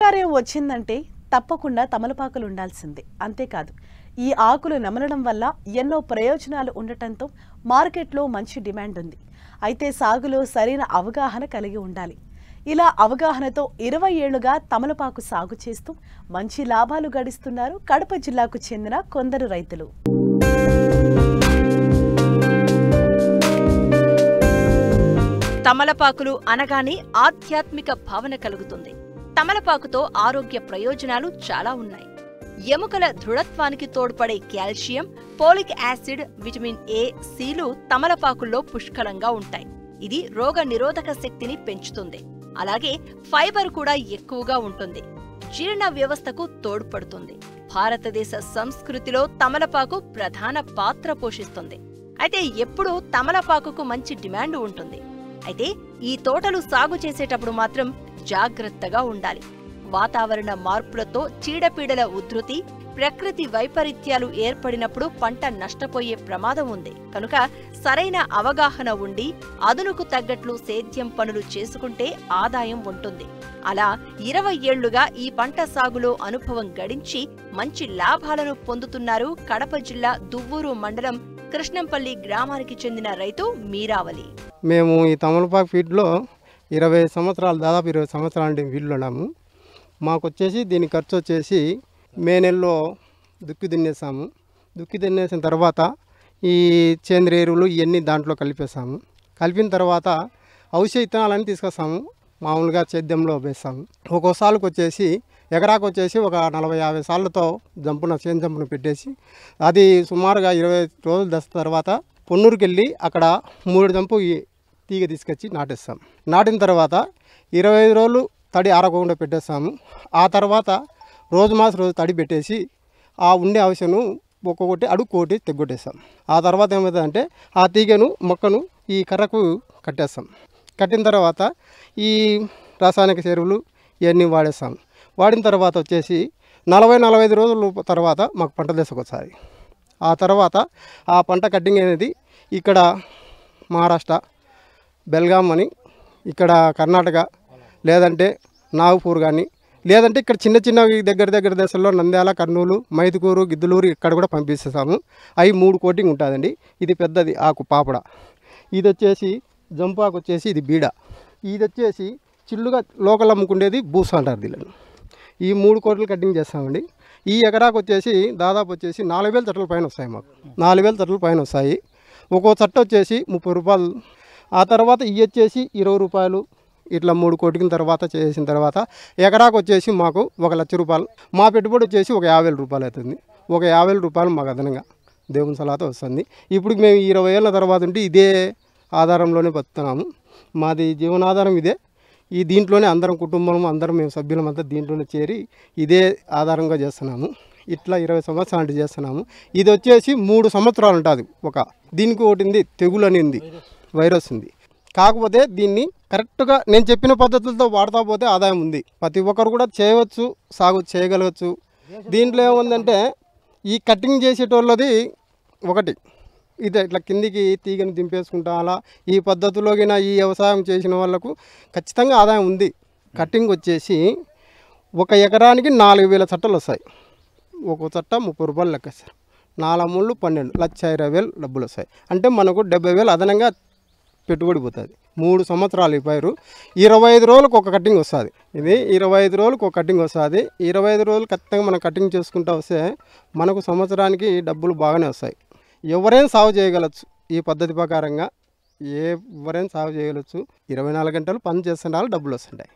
శుభకార్యం వచ్చిందంటే తప్పకుండా తమలపాకులు ఉండాల్సిందే. అంతేకాదు ఈ ఆకులు నమలడం వల్ల ఎన్నో ప్రయోజనాలు ఉండటంతో మార్కెట్లో మంచి డిమాండ్ ఉంది. అయితే సాగులో సరైన అవగాహన కలిగి ఉండాలి. ఇలా అవగాహనతో 20 ఏళ్లుగా తమలపాకు సాగు చేస్తూ మంచి లాభాలు గడిస్తున్నారు కడప జిల్లాకు చెందిన కొందరు రైతులు. తమలపాకులు అనగానే ఆధ్యాత్మిక భావన కలుగుతుంది. తమలపాకుతో ఆరోగ్య ప్రయోజనాలు చాలా ఉన్నాయి. ఎముకల దృఢత్వానికి తోడ్పడే calcium, folic acid, vitamin A, సిలు తమలపాకుల్లో పుష్కలంగా ఉంటాయి. ఇది రోగ నిరోధక శక్తిని పెంచుతుంది. అలాగే ఫైబర్ కూడా ఎక్కువగా ఉంటుంది. జీర్ణ వ్యవస్థకు తోడ్పడుతుంది. భారతదేశ సంస్కృతిలో తమలపాకు ప్రధాన పాత్ర పోషిస్తుంది. అయితే ఎప్పుడూ తమలపాకుకు మంచి డిమాండ్ ఉంటుంది. అయితే ఈ తోటలు సాగు చేసేటప్పుడు మాత్రం జాగ్రత్తగా ఉండాలి. వాతావరణ మార్పులతో చీడపీడల ఉధృతి, ప్రకృతి వైపరీత్యాలు ఏర్పడినప్పుడు పంట నష్టపోయే ప్రమాదం ఉంది. కనుక సరైన అవగాహన ఉండి అదునుకు తగ్గట్లు సేద్యం పనులు చేసుకుంటే ఆదాయం ఉంటుంది. అలా 20 ఏళ్లుగా ఈ పంట సాగులో అనుభవం గడించి మంచి లాభాలను పొందుతున్నారు కడప జిల్లా దువ్వూరు మండలం కృష్ణంపల్లి గ్రామానికి చెందిన రైతు మీరావలి. మేము ఈ తమలపాకు ఫీల్డ్లో 20 సంవత్సరాలు, దాదాపు 20 సంవత్సరాల ఫీల్డ్లో ఉన్నాము. మాకు వచ్చేసి దీని ఖర్చు వచ్చేసి మే నెలలో దుక్కి దున్నేసాము. దుక్కి దున్నేసిన తర్వాత ఈ సేంద్రియ ఎరువులు ఇవన్నీ దాంట్లో కలిపేసాము. కలిపిన తర్వాత ఔషధ విత్తనాలన్నీ తీసుకొస్తాము. మామూలుగా సేద్యంలో వేస్తాము. ఒక్కోసారికి వచ్చేసి ఎకరాకు వచ్చేసి ఒక 40-50 సార్లతో జంపును పెట్టేసి అది సుమారుగా 20 రోజులు దశ తర్వాత పొన్నూరుకి వెళ్ళి అక్కడ 3 జంపు తీగ తీసుకొచ్చి నాటేస్తాం. నాటిన తర్వాత 25 రోజులు తడి ఆరకుండా పెట్టేస్తాము. ఆ తర్వాత రోజు తడి పెట్టేసి ఆ ఉండే అవసరం ఒక్కొక్కటి అడుక్కోటి తెగ్గొట్టేస్తాం. ఆ తర్వాత ఏమవుతుందంటే ఆ తీగను మొక్కను ఈ కర్రకు కట్టేస్తాం. కట్టిన తర్వాత ఈ రాసాయనిక ఎరువులు ఇవన్నీ వాడేస్తాం. వాడిన తర్వాత వచ్చేసి 40-45 రోజుల తర్వాత మాకు పంట దశకు వస్తుంది. ఆ తర్వాత ఆ పంట కట్టింగ్ అనేది ఇక్కడ మహారాష్ట్ర, బెల్గాం అని, ఇక్కడ కర్ణాటక, లేదంటే నాగపూర్ కానీ, లేదంటే ఇక్కడ చిన్న చిన్న దగ్గర దశల్లో నంద్యాల, కర్నూలు, మైదుకూరు, గిద్దలూరు ఇక్కడ కూడా పంపిస్తాము. అవి 3 కోటింగ్ ఉంటుందండి. ఇది పెద్దది ఆకు పాపడ. ఇది వచ్చేసి జంపాకు వచ్చేసి ఇది బీడ. ఇది వచ్చేసి చిల్లుగా లోకల్ అమ్ముకునేది బూస అంటారు దీనిని. ఈ 3 కోట్లు కటింగ్ చేస్తామండి. ఈ ఎకరాకు వచ్చేసి దాదాపు వచ్చేసి 4000 తట్టల పైన వస్తాయి. మాకు 4000 తట్టల పైన వస్తాయి. ఒక్కో చట్ట వచ్చేసి 30 రూపాయలు. ఆ తర్వాత ఇవి వచ్చేసి 20 రూపాయలు. ఇట్లా 3 కోటింగ్ తర్వాత చేసిన తర్వాత ఎకరాకు వచ్చేసి మాకు 1 లక్ష రూపాయలు. మా పెట్టుబడి వచ్చేసి ఒక 50,000 రూపాయలు అవుతుంది. ఒక 50,000 రూపాయలు మాకు అదనంగా దేవుని సలహాతో వస్తుంది. ఇప్పుడు మేము 20 ఏళ్ళ తర్వాత ఉంటే ఇదే ఆధారంలోనే బతున్నాము. మాది జీవనాధారం ఇదే. ఈ దీంట్లోనే అందరం కుటుంబం అందరం మేము సభ్యులమంతా దీంట్లోనే చేరి ఇదే ఆధారంగా చేస్తున్నాము. ఇట్లా 20 సంవత్సరాలు చేస్తున్నాము. ఇది వచ్చేసి 3 సంవత్సరాలు ఉంటుంది. దీనికి ఒకటి ఉంది, తెగులు అని ఉంది, వైరస్ ఉంది. కాకపోతే దీన్ని కరెక్ట్గా నేను చెప్పిన పద్ధతులతో వాడుతూ పోతే ఆదాయం ఉంది. ప్రతి ఒక్కరు కూడా చేయవచ్చు, సాగు చేయగలవచ్చు. దీంట్లో ఏముందంటే ఈ కటింగ్ చేసేటోళ్ళది ఒకటి ఇది ఇట్లా కిందికి తీగని దింపేసుకుంటా అలా ఈ పద్ధతిలోకిన ఈ వ్యవసాయం చేసిన వాళ్ళకు ఖచ్చితంగా ఆదాయం ఉంది. కటింగ్ వచ్చేసి ఒక ఎకరానికి 4000 చట్టలు వస్తాయి. ఒక్కో చట్ట 30 రూపాయలు లెక్కేస్తారు. 4 ముళ్ళు 12 1,20,000 డబ్బులు వస్తాయి. అంటే మనకు 70,000 అదనంగా పెట్టుబడి పోతుంది. 3 సంవత్సరాలు అయిపోయారు. 25 రోజులకు ఒక కటింగ్ వస్తుంది. ఇది 25 రోజులకు ఒక కటింగ్ వస్తుంది. 25 రోజులు ఖచ్చితంగా మనం కటింగ్ చేసుకుంటూ వస్తే మనకు సంవత్సరానికి డబ్బులు బాగానే వస్తాయి. ఎవరైనా సాగు చేయగలచ్చు. ఈ పద్ధతి ప్రకారంగా ఎవరైనా సాగు చేయగలచ్చు. 24 గంటలు పని చేస్తుండాలి, డబ్బులు వస్తుంటాయి.